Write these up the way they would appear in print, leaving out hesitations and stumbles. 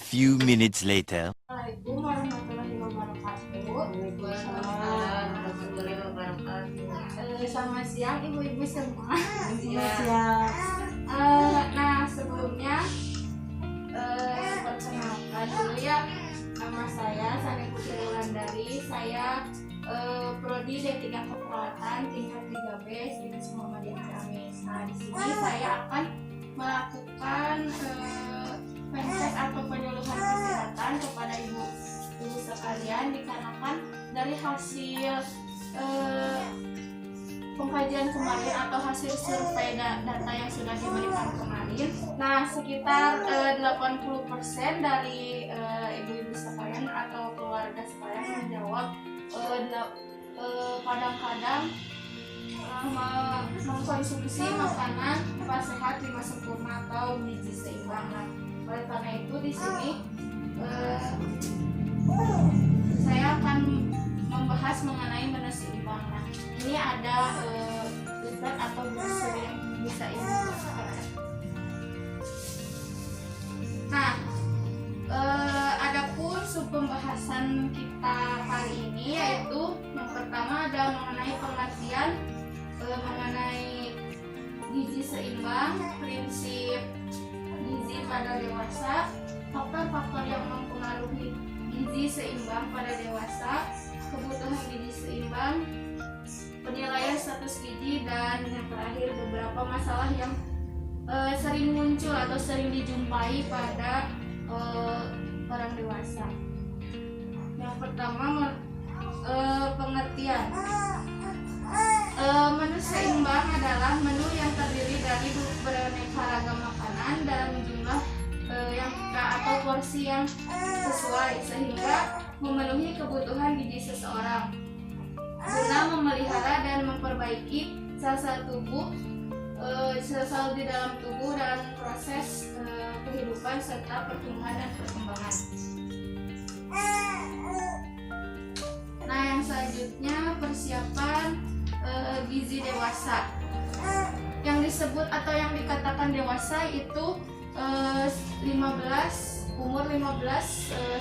few minutes later. Assalamualaikum warahmatullahi wabarakatuh. Waalaikumsalam warahmatullahi wabarakatuh. Selamat siang ibu-ibu semua. Siang. Nah sebelumnya perkenalkan dulu ya, nama saya Sani Putri Wulandari. Saya prodi D3 Keperawatan tingkat 3B Sinis Muhammadiyah Ciamis. Nah di sini saya akan melakukan pencek atau penyuluhan kesehatan kepada ibu sekalian, dikarenakan dari hasil pengkajian kemarin atau hasil survei data yang sudah diberikan kemarin. Nah sekitar 80% dari ibu-ibu sekalian atau keluarga sekalian menjawab kadang-kadang mengkonsumsi makanan pas sehat 5 sempurna atau gizi seimbang. Nah, oleh karena itu di sini saya akan membahas mengenai menu seimbang. Nah, ini ada leaflet atau brosur yang bisa ibu baca. Nah, adapun sub pembahasan kita kali ini yaitu yang pertama ada mengenai pengertian mengenai gizi seimbang, prinsip gizi pada dewasa, faktor-faktor yang mempengaruhi gizi seimbang pada dewasa, kebutuhan gizi seimbang, penilaian status gizi, dan yang terakhir beberapa masalah yang sering muncul atau sering dijumpai pada orang dewasa. Yang pertama pengertian. Menu seimbang adalah menu yang terdiri dari beraneka ragam makanan dalam jumlah atau porsi yang sesuai sehingga memenuhi kebutuhan gizi seseorang guna memelihara dan memperbaiki sel-sel tubuh, sel-sel di dalam tubuh dalam proses kehidupan serta pertumbuhan dan perkembangan. Nah, yang selanjutnya persiapan gizi dewasa. Yang disebut atau yang dikatakan dewasa itu umur 19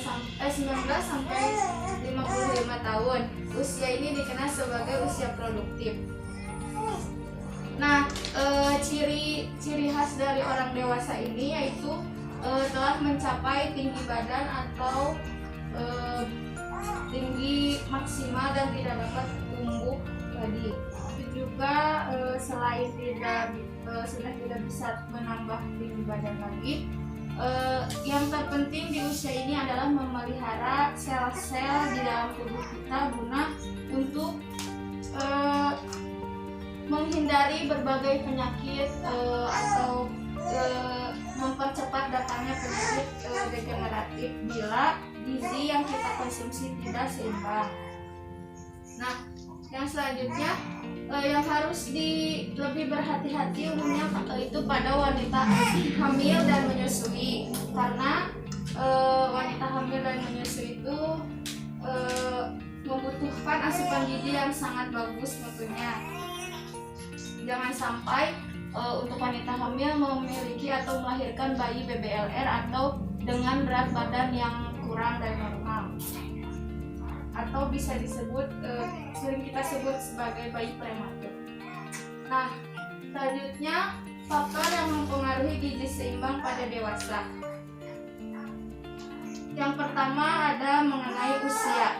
sampai 55 tahun. Usia ini dikenal sebagai usia produktif. Nah, ciri khas dari orang dewasa ini yaitu telah mencapai tinggi badan atau tinggi maksimal dan tidak dapat tumbuh lagi. Itu juga selain sudah tidak bisa menambah tinggi badan lagi, yang terpenting di usia ini adalah memelihara sel-sel di dalam tubuh kita guna untuk menghindari berbagai penyakit atau mempercepat datangnya penyakit degeneratif bila gizi yang kita konsumsi tidak seimbang. Nah, yang selanjutnya yang harus lebih berhati-hati umumnya itu pada wanita hamil dan menyusui, karena wanita hamil dan menyusui itu membutuhkan asupan gizi yang sangat bagus tentunya. Jangan sampai untuk wanita hamil memiliki atau melahirkan bayi BBLR atau dengan berat badan yang kurang dari normal, atau bisa disebut sering kita sebut sebagai bayi prematur. Nah, selanjutnya faktor yang mempengaruhi gizi seimbang pada dewasa. Yang pertama ada mengenai usia.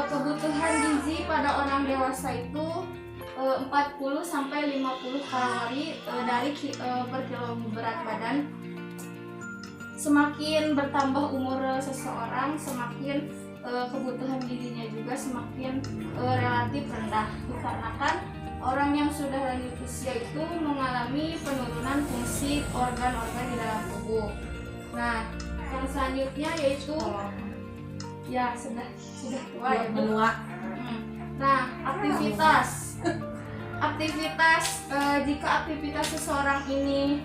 Kebutuhan gizi pada orang dewasa itu 40 sampai 50 kalori per kilo berat badan. Semakin bertambah umur seseorang, semakin kebutuhan gizinya juga semakin relatif rendah, dikarenakan orang yang sudah lanjut usia itu mengalami penurunan fungsi organ-organ di dalam tubuh. Nah, yang selanjutnya yaitu ya sudah tua ya menua. Nah, aktivitas jika aktivitas seseorang ini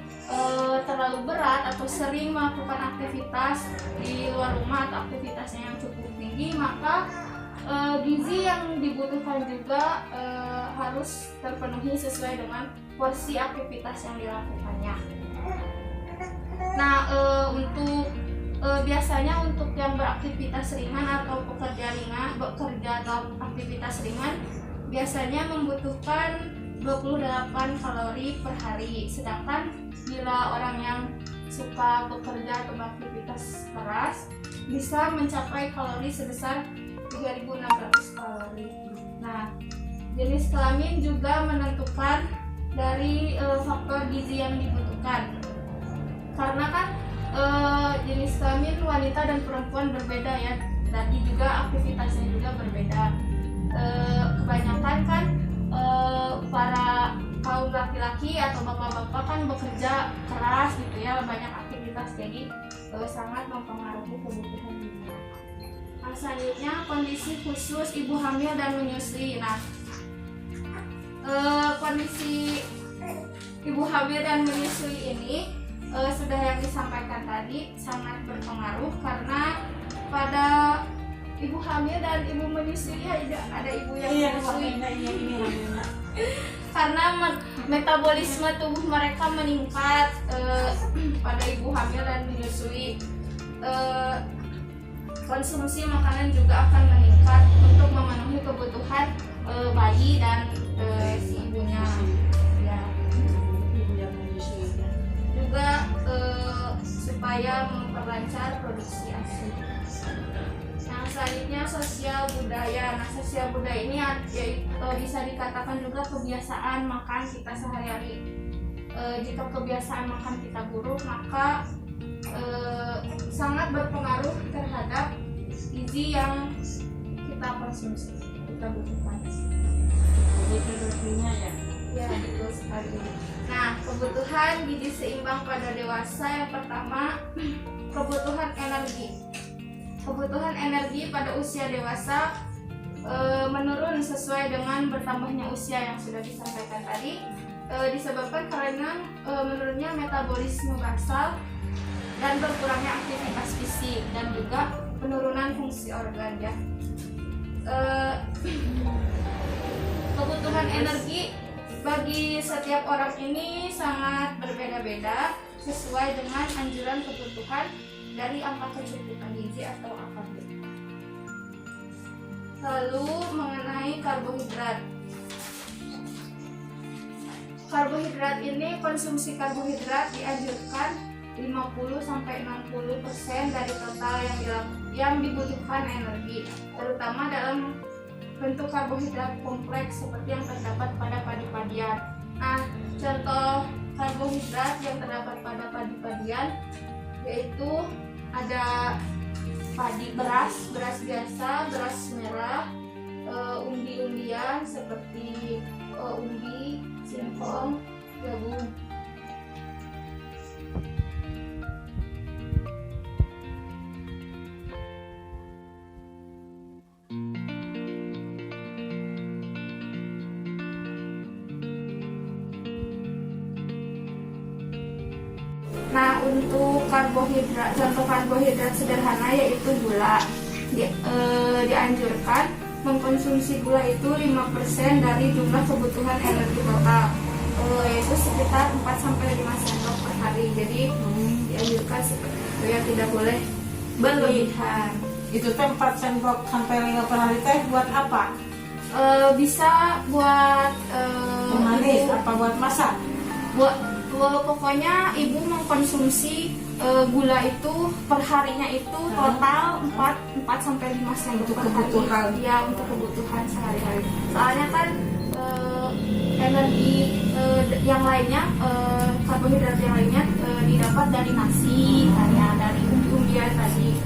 terlalu berat atau sering melakukan aktivitas di luar rumah atau aktivitasnya yang cukup tinggi, maka gizi yang dibutuhkan juga harus terpenuhi sesuai dengan porsi aktivitas yang dilakukannya. Nah, biasanya untuk yang beraktivitas ringan atau bekerja atau aktivitas ringan biasanya membutuhkan 28 kalori per hari. Sedangkan bila orang yang suka bekerja atau beraktivitas keras bisa mencapai kalori sebesar 3.600 kalori. Nah, jenis kelamin juga menentukan dari faktor gizi yang dibutuhkan. Karena kan jenis kelamin wanita dan perempuan berbeda ya, tadi juga aktivitasnya juga berbeda. Kebanyakan kan para kaum laki-laki atau bapak-bapak kan bekerja keras gitu ya, banyak aktivitas, jadi sangat mempengaruhi kebutuhan gizi. Nah, selanjutnya kondisi khusus ibu hamil dan menyusui. Nah, kondisi ibu hamil dan menyusui ini sudah yang disampaikan tadi sangat berpengaruh, karena pada ibu hamil dan ibu menyusui ada ibu yang menyusui karena metabolisme tubuh mereka meningkat pada ibu hamil dan menyusui. Konsumsi makanan juga akan meningkat untuk memenuhi kebutuhan bayi dan si ibunya ya. Juga supaya memperlancar produksi ASI. Yang selanjutnya sosial budaya. Nah, sosial budaya ini bisa dikatakan juga kebiasaan makan kita sehari-hari. Jika kebiasaan makan kita buruk, maka sangat berpengaruh terhadap gizi yang kita konsumsi, kita butuhkan. Ya, betul sekali. Nah, kebutuhan gizi seimbang pada dewasa, yang pertama kebutuhan energi. Kebutuhan energi pada usia dewasa menurun sesuai dengan bertambahnya usia yang sudah disampaikan tadi, disebabkan karena menurunnya metabolisme basal dan berkurangnya aktivitas fisik dan juga penurunan fungsi organ ya. Kebutuhan energi bagi setiap orang ini sangat berbeda-beda sesuai dengan anjuran kebutuhan dari angka kecukupan gizi atau AKG. Lalu mengenai karbohidrat. Karbohidrat ini, konsumsi karbohidrat dianjurkan 50-60% dari total yang dibutuhkan energi, terutama dalam bentuk karbohidrat kompleks seperti yang terdapat pada padi-padian. Nah, contoh karbohidrat yang terdapat pada padi-padian yaitu ada beras biasa, beras merah, umbi-umbian seperti umbi, singkong, jagung. Nah, untuk karbohidrat, contoh karbohidrat sederhana yaitu gula. Dianjurkan mengkonsumsi gula itu 5% dari jumlah kebutuhan energi total, yaitu sekitar 4-5 sendok per hari. Jadi dianjurkan seperti itu ya, tidak boleh berlebihan. Itu teh 4 sendok sampai 5 per hari teh buat apa? Bisa buat Pemanis, apa buat masak? Pokoknya ibu mengkonsumsi gula itu per harinya itu total 4-5 sendok per hari. Ya, untuk kebutuhan sehari-hari. Soalnya kan energi yang lainnya, karbohidrat yang lainnya didapat dari nasi, hanya dari umbi-umbian tadi.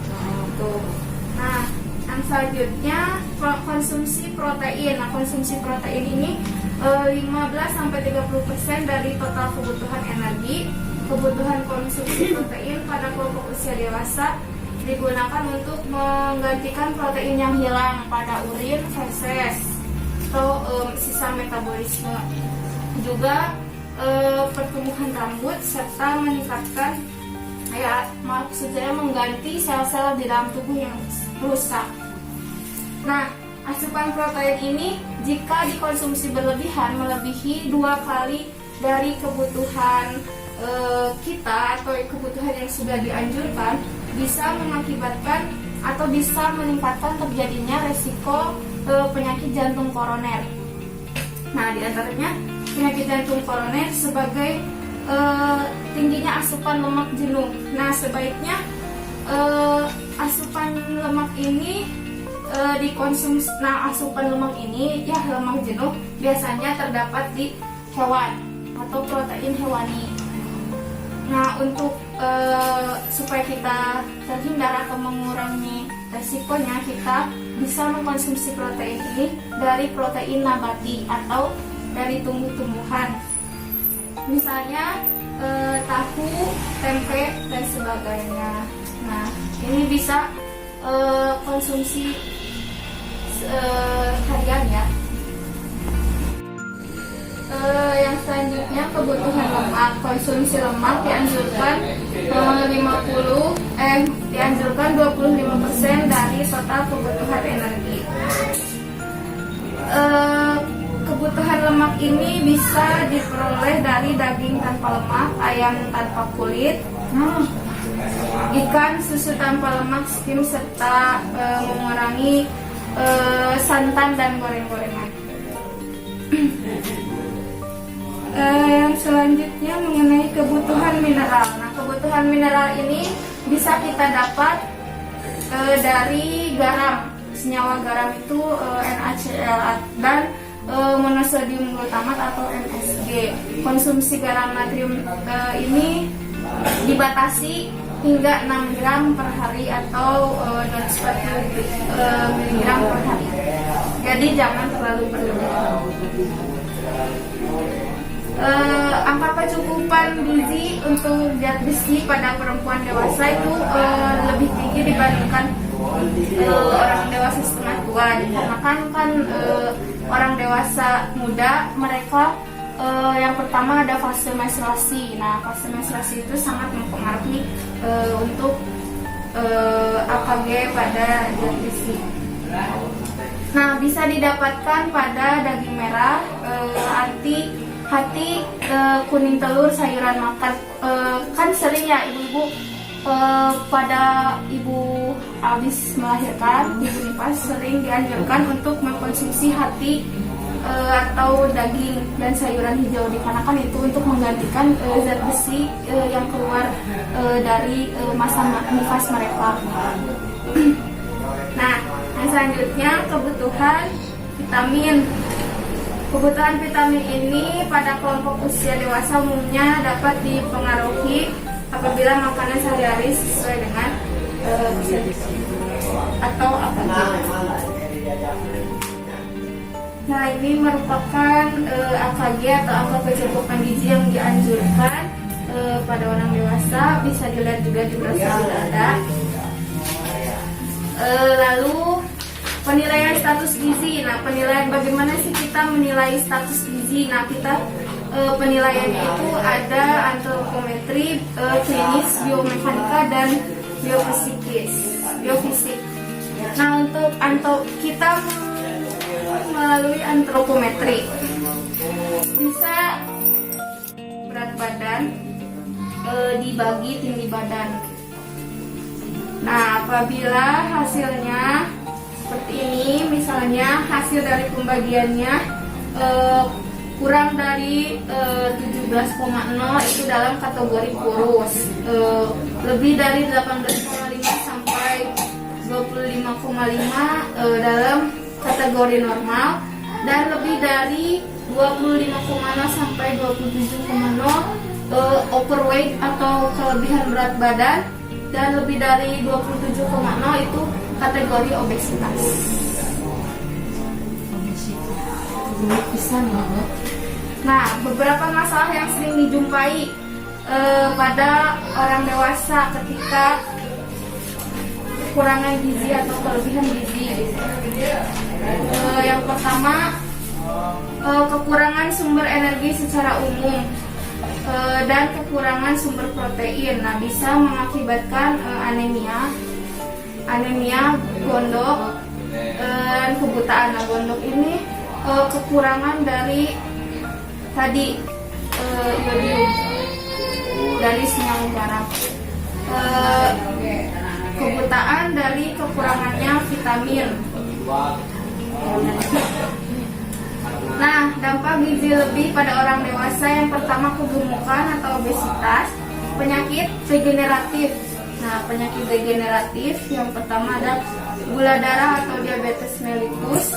Nah, yang selanjutnya konsumsi protein. Nah, konsumsi protein ini 15-30% dari total kebutuhan energi. Kebutuhan konsumsi protein pada kelompok usia dewasa digunakan untuk menggantikan protein yang hilang pada urin, feses, atau sisa metabolisme. Juga pertumbuhan rambut serta meningkatkan, maksudnya mengganti sel-sel di dalam tubuh yang rusak. Nah, asupan protein ini jika dikonsumsi berlebihan melebihi 2 kali dari kebutuhan kita atau kebutuhan yang sudah dianjurkan bisa mengakibatkan atau bisa meningkatkan terjadinya resiko penyakit jantung koroner. Nah, di antaranya penyakit jantung koroner sebagai tingginya asupan lemak jenuh. Nah, sebaiknya asupan lemak ini dikonsumsi. Nah, asupan lemak ini ya lemak jenuh biasanya terdapat di hewan atau protein hewani. Nah, untuk supaya kita terhindar atau mengurangi resikonya, kita bisa mengkonsumsi protein ini dari protein nabati atau dari tumbuh-tumbuhan. Misalnya tahu, tempe, dan sebagainya. Nah, ini bisa konsumsi harian ya. Yang selanjutnya kebutuhan lemak. Konsumsi lemak dianjurkan 25% dari total kebutuhan energi. Kebutuhan lemak ini bisa diperoleh dari daging tanpa lemak, ayam tanpa kulit, ikan, susu tanpa lemak, skim, serta mengurangi santan dan goreng-gorengan. Yang selanjutnya mengenai kebutuhan mineral. Nah, kebutuhan mineral ini bisa kita dapat dari garam. Senyawa garam itu NaCl dan monosodium glutamat atau MSG. Konsumsi garam natrium ini dibatasi hingga 6 gram per hari atau 240 mg per hari. Jadi jangan terlalu berlebihan. Angka kecukupan gizi untuk zat besi pada perempuan dewasa itu lebih tinggi dibandingkan orang dewasa setengah tua. Dikarenakan orang dewasa muda mereka yang pertama ada fase menstruasi. Nah, fase menstruasi itu sangat mempengaruhi untuk AKG pada zat besi. Nah, bisa didapatkan pada daging merah, hati, kuning telur, sayuran makan. Kan sering ya ibu-ibu pada ibu habis melahirkan, ibu nifas sering dianjurkan untuk mengkonsumsi hati atau daging dan sayuran hijau, dikarenakan itu untuk menggantikan zat besi yang keluar dari masa nifas mereka. Nah, yang selanjutnya kebutuhan vitamin. Kebutuhan vitamin ini pada kelompok usia dewasa umumnya dapat dipengaruhi apabila makanan sehari-hari sesuai dengan atau apa. Nah, ini merupakan AKG atau angka kecukupan gizi yang dianjurkan pada orang dewasa. Bisa dilihat juga di brosur ada. Lalu penilaian status gizi. Nah, penilaian bagaimana sih kita menilai status gizi? Nah, kita penilaiannya itu ada antropometri, klinis, biomekanika, dan biofisik. Nah, untuk kita melalui antropometri bisa berat badan dibagi tinggi badan. Nah, apabila hasilnya seperti ini, misalnya hasil dari pembagiannya kurang dari 17,0 itu dalam kategori kurus, lebih dari 18,5 sampai 25,5 dalam kategori normal, dan lebih dari 25,0 sampai 27,0 overweight atau kelebihan berat badan, dan lebih dari 27,0 itu kategori obesitas. Nah, beberapa masalah yang sering dijumpai pada orang dewasa ketika kekurangan gizi atau kelebihan gizi. Yang pertama, kekurangan sumber energi secara umum dan kekurangan sumber protein. Nah, bisa mengakibatkan anemia, gondok, dan kebutaan. Nah, gondok ini kekurangan dari tadi iodium. dari sinyal udara. Kebutaan dari kekurangannya vitamin. Nah, dampak gizi lebih pada orang dewasa yang pertama kegemukan atau obesitas, penyakit degeneratif. Nah, penyakit degeneratif yang pertama ada gula darah atau diabetes mellitus.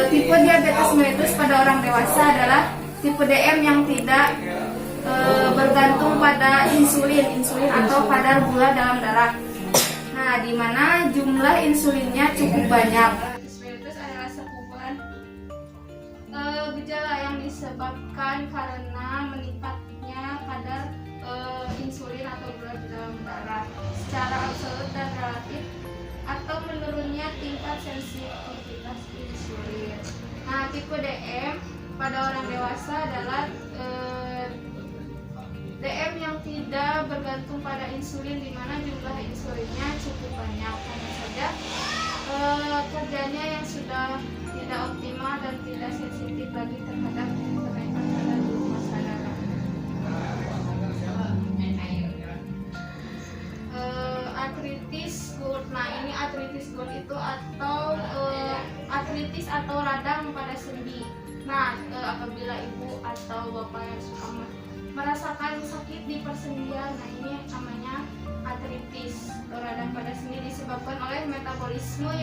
Tipe diabetes mellitus pada orang dewasa adalah tipe DM yang tidak bergantung pada insulin atau kadar gula dalam darah. Nah, di mana jumlah insulinnya cukup banyak. Diabetes mellitus adalah sekumpulan gejala yang disebabkan karena meningkatnya kadar insulin atau gula di dalam darah secara absolut dan relatif, atau menurunnya tingkat sensitivitas insulin. Nah, tipe DM pada orang dewasa adalah DM yang tidak bergantung pada insulin, di mana jumlah insulinnya cukup banyak. Hanya saja kerjanya yang sudah tidak optimal dan tidak sensitif lagi terhadap kenaikan kadar glukosa darah. Artritis GERD. Nah, ini artritis GERD itu atau artritis atau radang pada sendi. Nah, apabila ibu atau bapak yang suka merasakan sakit di persendian, nah ini namanya artritis atau radang pada sendi, disebabkan oleh metabolisme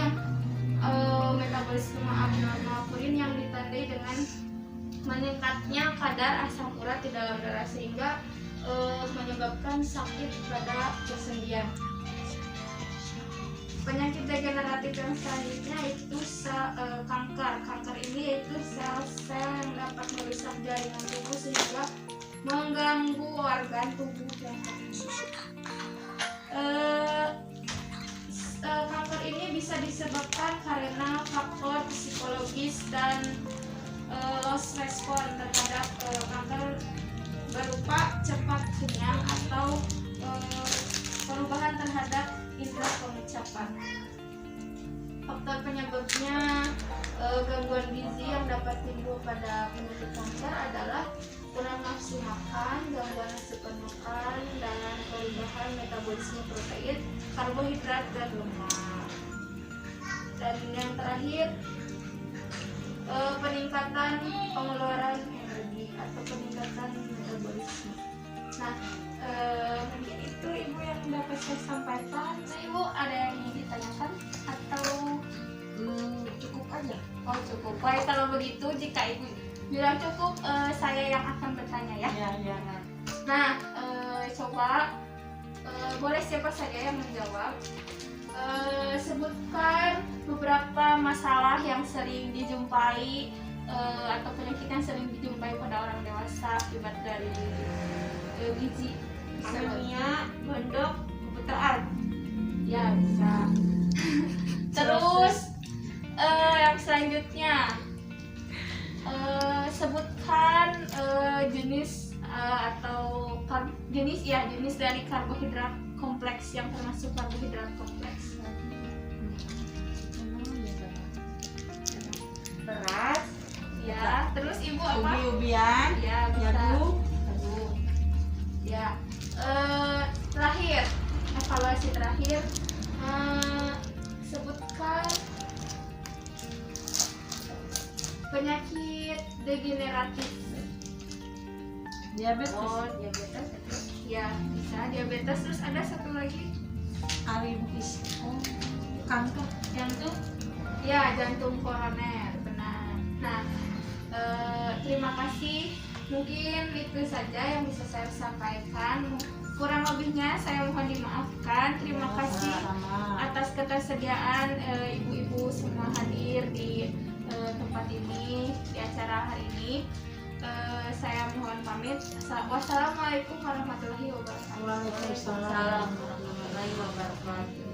abnormal purin yang ditandai dengan meningkatnya kadar asam urat di dalam darah, sehingga menyebabkan sakit pada persendian. Penyakit degeneratif yang selanjutnya itu kanker. Kanker ini yaitu sel-sel yang dapat merusak jaringan tubuh sehingga mengganggu organ tubuh yang kanker ini bisa disebabkan karena faktor psikologis dan loss respon terhadap kanker berupa cepat kenyang atau perubahan terhadap indera pengucapan. Faktor penyebabnya gangguan gizi yang dapat timbul pada penyakit kanker adalah kurang nafsu makan, gangguan asupan makan, dan perubahan metabolisme protein, karbohidrat, dan lemak. Dan yang terakhir, peningkatan pengeluaran energi atau peningkatan metabolisme. Nah, mungkin itu ibu yang dapat saya sampaikan. Nah, ibu ada yang ingin ditanyakan atau cukup aja? Oh, cukup. Baik, kalau begitu jika ibu bilang cukup, saya yang akan bertanya ya. Ya. Nah, coba boleh siapa saja yang menjawab. Sebutkan beberapa masalah yang sering dijumpai atau penyakit yang sering dijumpai pada orang dewasa akibat dari gizi. Anemia, gondok, kebutaan. Ya, bisa. Terus yang selanjutnya, sebutkan jenis jenis dari karbohidrat kompleks yang termasuk karbohidrat kompleks. Beras, Ya, terus ibu apa? ubi-ubian, Ya, bisa. jagung. Ya, terakhir, evaluasi terakhir, sebutkan penyakit degeneratif. Diabetes. Oh, diabetes. Ya, bisa diabetes. Terus ada satu lagi, Aritmis. Kanker. jantung. Ya, jantung koroner, benar. Nah, terima kasih. Mungkin itu saja yang bisa saya sampaikan. Kurang lebihnya saya mohon dimaafkan. Terima kasih atas ketersediaan ibu-ibu semua hadir di tempat ini, di acara hari ini. Saya mohon pamit. Wassalamualaikum warahmatullahi wabarakatuh. Waalaikumsalam warahmatullahi wabarakatuh.